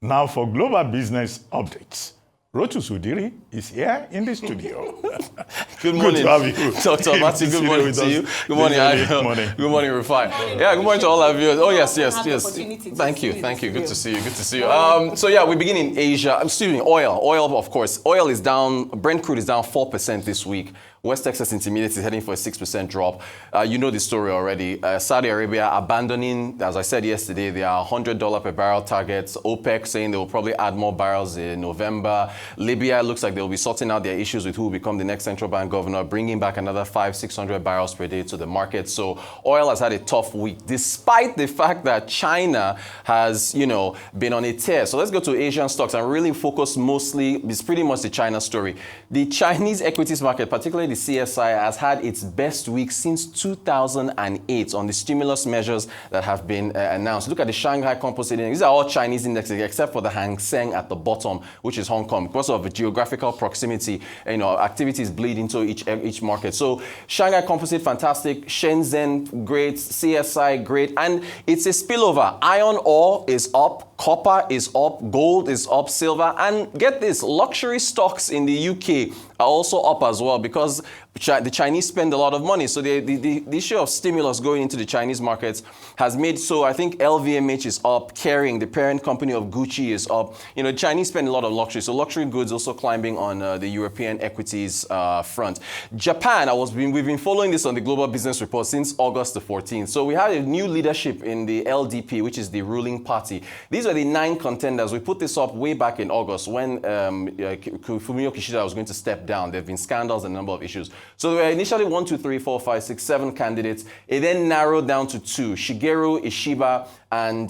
Now for global business updates. Rotus Oddiri is here in the studio. Good morning, good to have you. Dr. Mati. Good morning to you. Good morning, Good morning, Rufai. Yeah, good morning to all our viewers. Oh, yes. Thank you. Good to see you. So, yeah, we begin in Asia. Oil. Oil, of course. Oil is down. Brent crude is down 4% this week. West Texas Intermediate is heading for a 6% drop. You know the story already. Saudi Arabia abandoning, as I said yesterday, their $100 per barrel targets. OPEC saying they will probably add more barrels in November. Libya looks like they'll be sorting out their issues with who will become the next central bank governor, bringing back another 500-600 barrels per day to the market. So oil has had a tough week, despite the fact that China has, been on a tear. So let's go to Asian stocks and really focus mostly, it's pretty much the China story. The Chinese equities market, particularly the CSI, has had its best week since 2008 on the stimulus measures that have been announced. Look at the Shanghai Composite Index. These are all Chinese indexes except for the Hang Seng at the bottom, which is Hong Kong. Because of the geographical proximity, activities bleed into each market. So Shanghai Composite, fantastic. Shenzhen, great. CSI, great. And it's a spillover. Iron ore is up. Copper is up. Gold is up. Silver. And get this, luxury stocks in the UK are also up as well because the Chinese spend a lot of money. So the issue of stimulus going into the Chinese markets has made so I think LVMH is up, Kering, the parent company of Gucci, is up. The Chinese spend a lot of luxury. So luxury goods also climbing on the European equities front. Japan, we've been following this on the Global Business Report since August the 14th. So we had a new leadership in the LDP, which is the ruling party. These are the 9 contenders. We put this up way back in August when Fumio Kishida was going to step down. There have been scandals and a number of issues. So there were initially 1, 2, 3, 4, 5, 6, 7 candidates. It then narrowed down to 2, Shigeru Ishiba and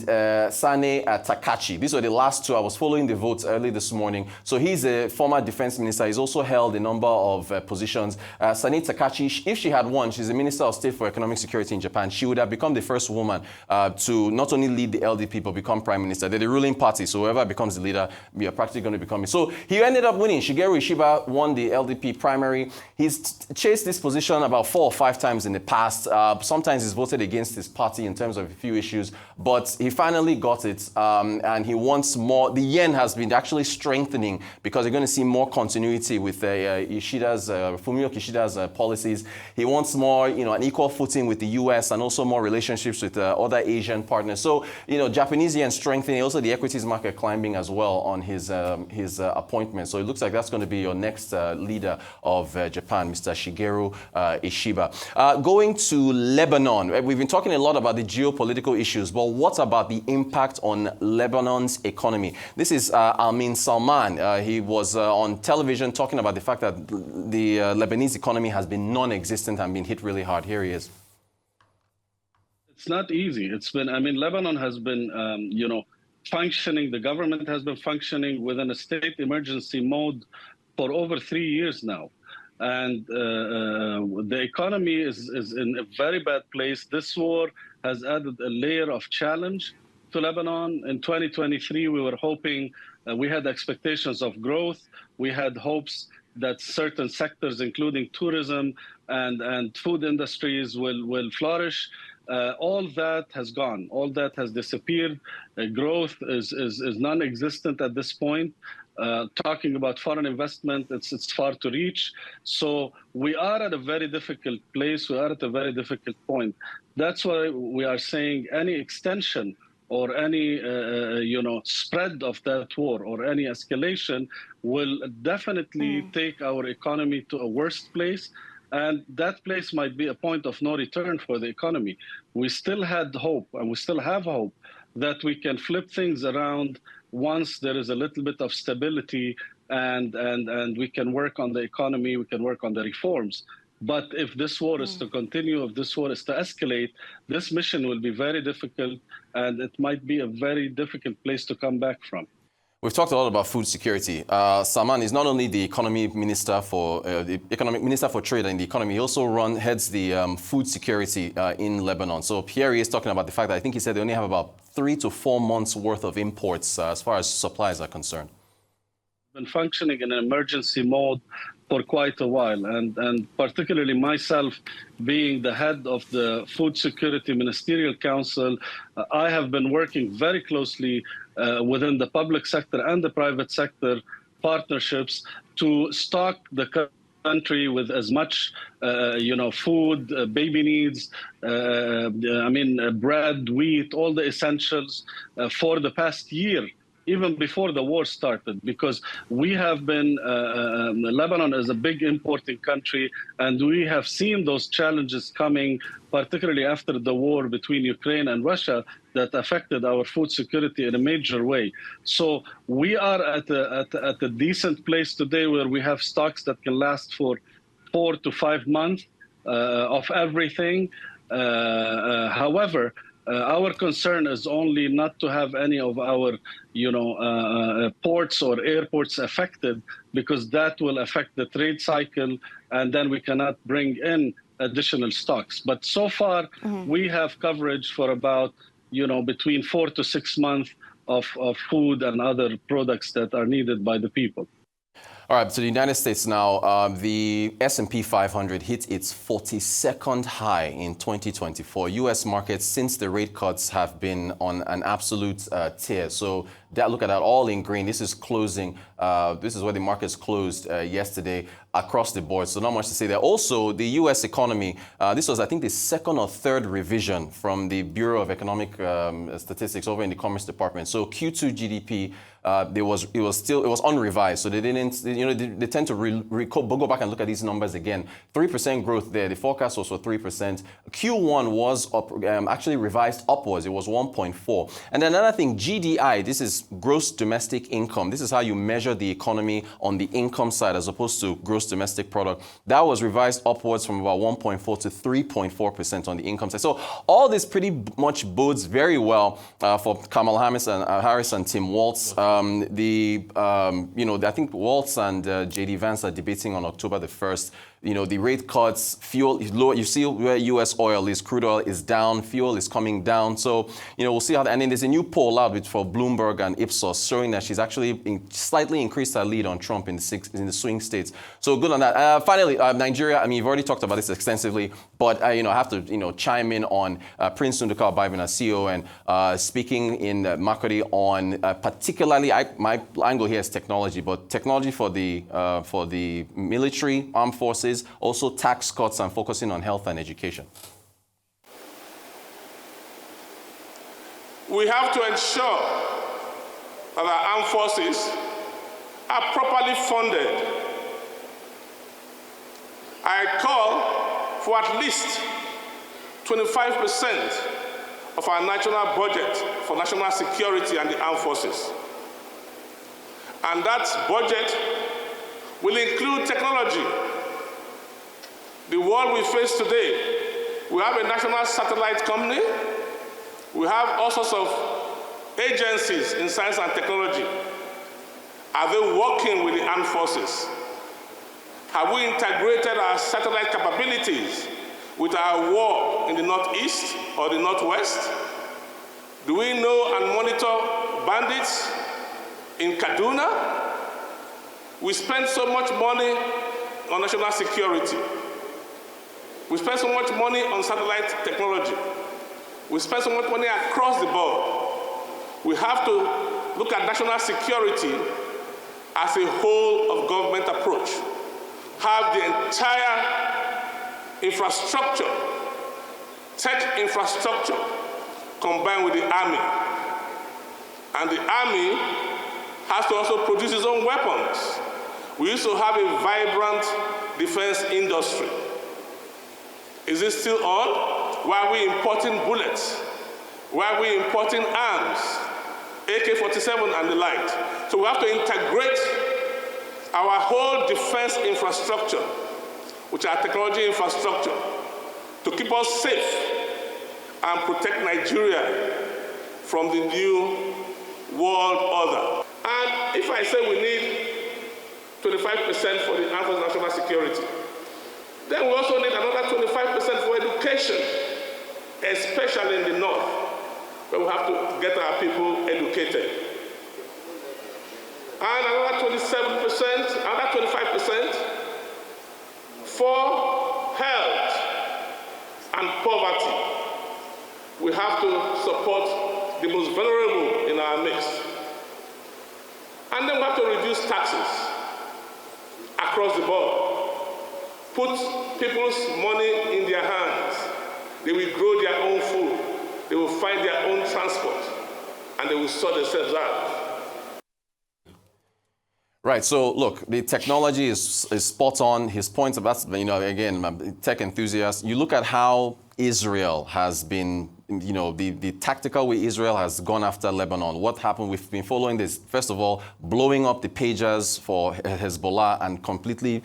Sane Takachi. These were the last 2. I was following the votes early this morning. So he's a former defense minister. He's also held a number of positions. Sane Takachi, if she had won, she's the Minister of State for Economic Security in Japan. She would have become the first woman to not only lead the LDP, but become prime minister. They're the ruling party, so whoever becomes the leader, we are practically going to become it. So he ended up winning. Shigeru Ishiba won the LDP primary. He's chased this position about 4 or 5 times in the past. Sometimes he's voted against his party in terms of a few issues, but he finally got it, and he wants more. The yen has been actually strengthening because you're going to see more continuity with Fumio Kishida's policies. He wants more, an equal footing with the U.S. and also more relationships with other Asian partners. So, Japanese yen strengthening, also the equities market climbing as well on his appointment. So it looks like that's going to be your next leader of Japan, Mr. Shigeru Ishiba. Going to Lebanon, we've been talking a lot about the geopolitical issues, but what about the impact on Lebanon's economy? This is Amin Salman. He was on television talking about the fact that the Lebanese economy has been non-existent and been hit really hard. Here he is. It's not easy. Lebanon has been, functioning. The government has been functioning within a state emergency mode for over 3 years now. And the economy is in a very bad place. This war has added a layer of challenge to Lebanon. In 2023, we were hoping, we had expectations of growth. We had hopes that certain sectors, including tourism and food industries, will flourish. All that has gone. All that has disappeared. Growth is non-existent at this point. Talking about foreign investment, it's far to reach. So we are at a very difficult place. We are at a very difficult point. That's why we are saying any extension or any spread of that war or any escalation will definitely take our economy to a worse place. And that place might be a point of no return for the economy. We still had hope, and we still have hope, that we can flip things around once there is a little bit of stability and we can work on the economy, we can work on the reforms. But if this war is to continue, if this war is to escalate, this mission will be very difficult, and it might be a very difficult place to come back from. We've talked a lot about food security. Salman is not only the economic minister for trade and the economy, he also heads the food security in Lebanon. So Pierre is talking about the fact that I think he said they only have about 3 to 4 months worth of imports as far as supplies are concerned. Been functioning in an emergency mode for quite a while. And particularly myself, being the head of the Food Security Ministerial Council, I have been working very closely within the public sector and the private sector partnerships to stock the country with as much, food, baby needs, bread, wheat, all the essentials for the past year, even before the war started, because we have been, Lebanon is a big importing country, and we have seen those challenges coming, particularly after the war between Ukraine and Russia, that affected our food security in a major way. So we are at a decent place today where we have stocks that can last for 4 to 5 months of everything. However, our concern is only not to have any of our, ports or airports affected, because that will affect the trade cycle, and then we cannot bring in additional stocks. But so far, we have coverage for about, between 4 to 6 months of food and other products that are needed by the people. All right, so the United States now, the S&P 500 hit its 42nd high in 2024. U.S. markets, since the rate cuts, have been on an absolute tear. So look at that, all in green. This is closing. This is where the markets closed yesterday across the board. So not much to say there. Also, the U.S. economy, this was, I think, the second or third revision from the Bureau of Economic Statistics over in the Commerce Department. So Q2 GDP, it was unrevised. So they didn't, they tend to go back and look at these numbers again. 3% growth there. The forecast was for 3%. Q1 was actually revised upwards. It was 1.4. And then another thing, GDI, this is gross domestic income. This is how you measure the economy on the income side as opposed to gross domestic product. That was revised upwards from about 1.4 to 3.4% on the income side. So all this pretty much bodes very well for Kamala Harris and Tim Walz. I think Walz and J.D. Vance are debating on October the 1st. The rate cuts, fuel is low. You see where U.S. oil is, crude oil is down, fuel is coming down. So, we'll see how that. And then there's a new poll out for Bloomberg and Ipsos showing that she's actually slightly increased her lead on Trump in the swing states. So good on that. Finally, Nigeria. You've already talked about this extensively, but I have to chime in on Prince Nduka Obaigbena, CEO, and speaking in Makurdi on particularly my angle here is technology, but technology for the military, armed forces. Also tax cuts and focusing on health and education. We have to ensure that our armed forces are properly funded. I call for at least 25% of our national budget for national security and the armed forces. And that budget will include technology. The world we face today, we have a national satellite company, we have all sorts of agencies in science and technology. Are they working with the armed forces? Have we integrated our satellite capabilities with our war in the Northeast or the Northwest? Do we know and monitor bandits in Kaduna? We spend so much money on national security. We spend so much money on satellite technology. We spend so much money across the board. We have to look at national security as a whole of government approach. Have the entire infrastructure, tech infrastructure, combined with the army. And the army has to also produce its own weapons. We used to have a vibrant defense industry. Is it still on? Why are we importing bullets? Why are we importing arms, AK-47 and the like? So we have to integrate our whole defense infrastructure, which are technology infrastructure, to keep us safe and protect Nigeria from the new world order. And if I say we need 25% for the armed forces national security, then we also need another 25% for education, especially in the north, where we have to get our people educated. And another 27%, another 25% For health and poverty, we have to support the most vulnerable in our midst. And then we have to reduce taxes across the board. Put people's money in their hands. They will grow their own food. They will find their own transport. And they will sort themselves out. Right, so look, the technology is spot on. His points about, again, I'm a tech enthusiast. You look at how Israel has been, the tactical way Israel has gone after Lebanon. What happened? We've been following this, first of all, blowing up the pagers for Hezbollah and completely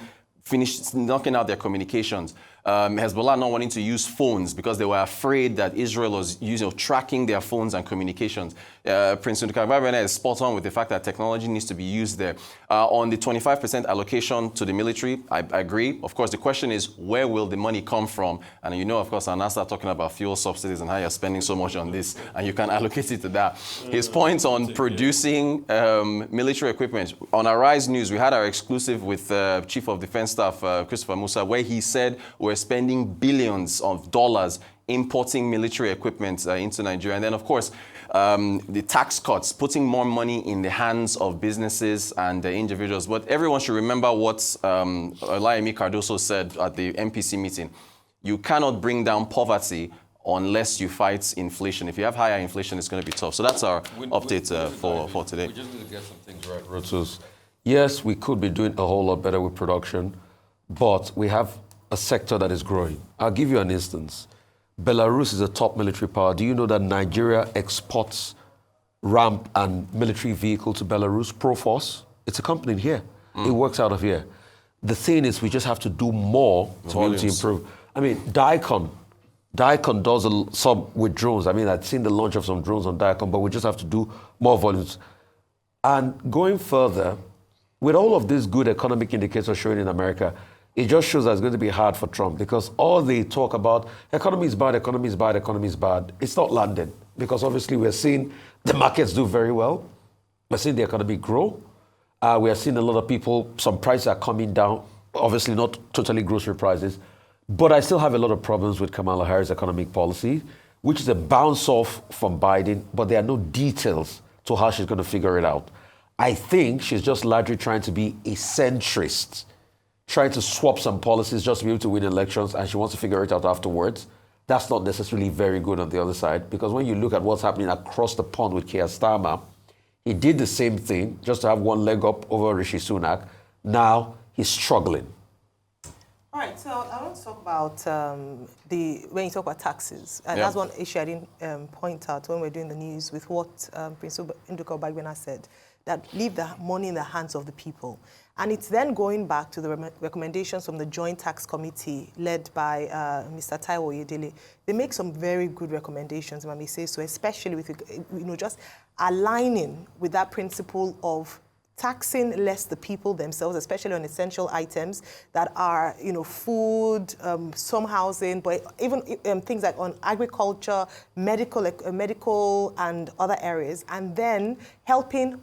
knocking out their communications. Hezbollah not wanting to use phones because they were afraid that Israel was tracking their phones and communications. Prince Nduka Obaigbena is spot on with the fact that technology needs to be used there. On the 25% allocation to the military, I agree. Of course, the question is, where will the money come from? And of course, I'll now start talking about fuel subsidies and how you're spending so much on this, and you can allocate it to that. His points on producing military equipment. On Arise News, we had our exclusive with Chief of Defense Staff, Christopher Musa, where he said we're spending billions of dollars importing military equipment into Nigeria. And then, of course, the tax cuts, putting more money in the hands of businesses and individuals. But everyone should remember what Olayemi Cardoso said at the MPC meeting. You cannot bring down poverty unless you fight inflation. If you have higher inflation, it's going to be tough. So that's our update for today. We just need to get some things right, Rotus. Yes, we could be doing a whole lot better with production, but we have a sector that is growing. I'll give you an instance. Belarus is a top military power. Do you know that Nigeria exports ramp and military vehicle to Belarus? Proforce, it's a company in here. It works out of here. The thing is, we just have to do more to improve. I mean, Daikon does some with drones. I mean, I've seen the launch of some drones on Daikon, but we just have to do more volumes. And going further, with all of these good economic indicators showing in America, it just shows that it's going to be hard for Trump because all they talk about, economy is bad, economy is bad, economy is bad, it's not landing because obviously we're seeing the markets do very well. We're seeing the economy grow. We are seeing a lot of people, some prices are coming down, obviously not totally grocery prices, but I still have a lot of problems with Kamala Harris' economic policy, which is a bounce off from Biden, but there are no details to how she's going to figure it out. I think she's just largely trying to be a centrist, trying to swap some policies just to be able to win elections, and she wants to figure it out afterwards. That's not necessarily very good on the other side, because when you look at what's happening across the pond with Keir Starmer, he did the same thing just to have one leg up over Rishi Sunak. Now he's struggling. All right, so I want to talk about when you talk about taxes. And that's one issue I didn't point out when we're doing the news with what Prince Nduka Obaigbena said, that leave the money in the hands of the people. And it's then going back to the recommendations from the Joint Tax Committee led by Mr. Taiwo Oyedele. They make some very good recommendations, if I may say so, especially with just aligning with that principle of taxing less the people themselves, especially on essential items that are, food, some housing, but even things like on agriculture, medical and other areas, and then helping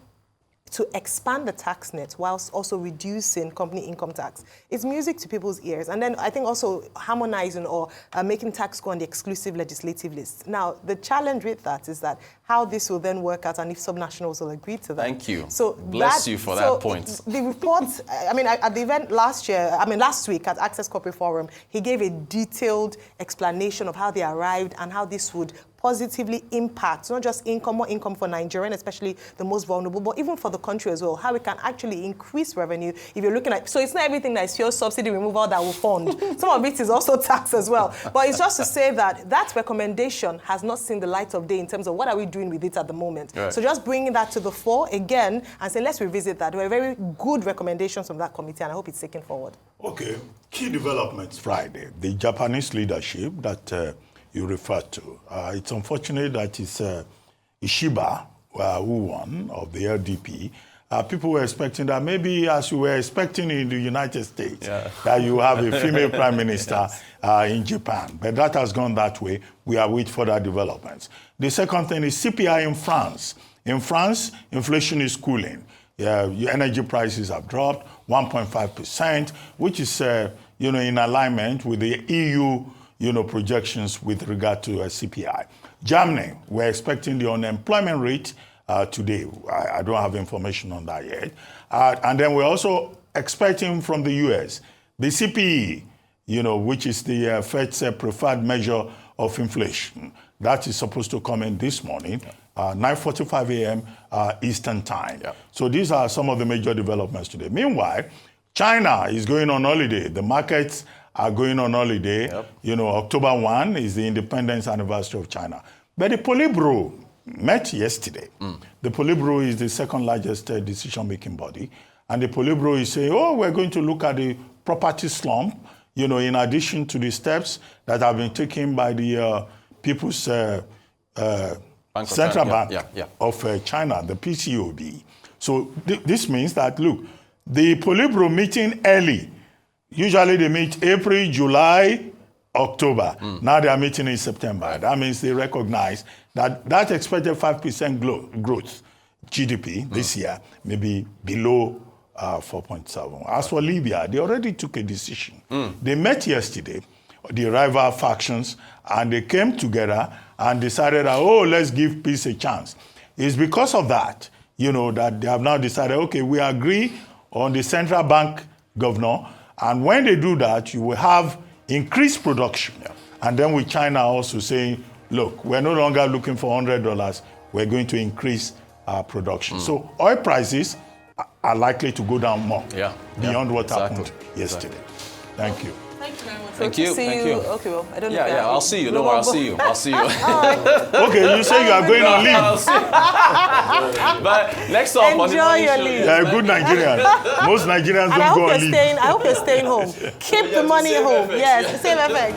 to expand the tax net whilst also reducing company income tax. It's music to people's ears. And then I think also harmonizing or making tax go on the exclusive legislative list. Now, the challenge with that is that how this will then work out and if subnationals will agree to that. Thank you. So Bless you for that point. The report, at the event last week at Access Corporate Forum, he gave a detailed explanation of how they arrived and how this would positively impact not just more income for Nigerians, especially the most vulnerable, but even for the country as well, how we can actually increase revenue if you're looking at, so it's not everything that is fuel subsidy removal that will fund. Some of it is also tax as well. But it's just to say that that recommendation has not seen the light of day in terms of what are we doing with it at the moment. Right. So just bringing that to the fore again and say, let's revisit that. There were very good recommendations from that committee and I hope it's taken forward. Okay, key developments Friday. The Japanese leadership that you referred to. It's unfortunate that it's Ishiba who won of the LDP. People were expecting that maybe as you were expecting in the United States, that you have a female prime minister in Japan. But that has gone that way. We await further developments. The second thing is CPI in France. In France, inflation is cooling. Your energy prices have dropped 1.5%, which is in alignment with the EU, projections with regard to CPI. Germany, we're expecting the unemployment rate today. I don't have information on that yet. And then we're also expecting from the US, the CPE, which is the Fed's preferred measure of inflation. That is supposed to come in this morning, 9:45 a.m. Eastern time. Yeah. So these are some of the major developments today. Meanwhile, China is going on holiday. The markets are going on holiday. Yep. October 1 is the independence anniversary of China. But the Politburo met yesterday. The Politburo is the second largest decision-making body. And the Politburo is saying, we're going to look at the property slump, in addition to the steps that have been taken by the People's Central Bank of China, the PCOB. So this means that, look, the Politburo meeting early. Usually they meet April, July, October. Now they are meeting in September. That means they recognize that expected 5% growth GDP this year may be below 4.7. As for Libya, they already took a decision. They met yesterday, the rival factions, and they came together and decided that, let's give peace a chance. It's because of that, that they have now decided, okay, we agree on the central bank governor, and when they do that, you will have increased production. Yeah. And then with China also saying, look, we're no longer looking for $100, we're going to increase our production. So oil prices are likely to go down more beyond what happened yesterday. Thank you. Thank you very much. Thank you. Okay, well, I don't know. Yeah, I'll see you. Don't worry, I'll see you. Okay, you say you are going on leave. But next up on the morning show. Leave. You're a good Nigerian. Most Nigerians don't go on leave. I hope you're staying home. Keep the money at home. Yes, same effect.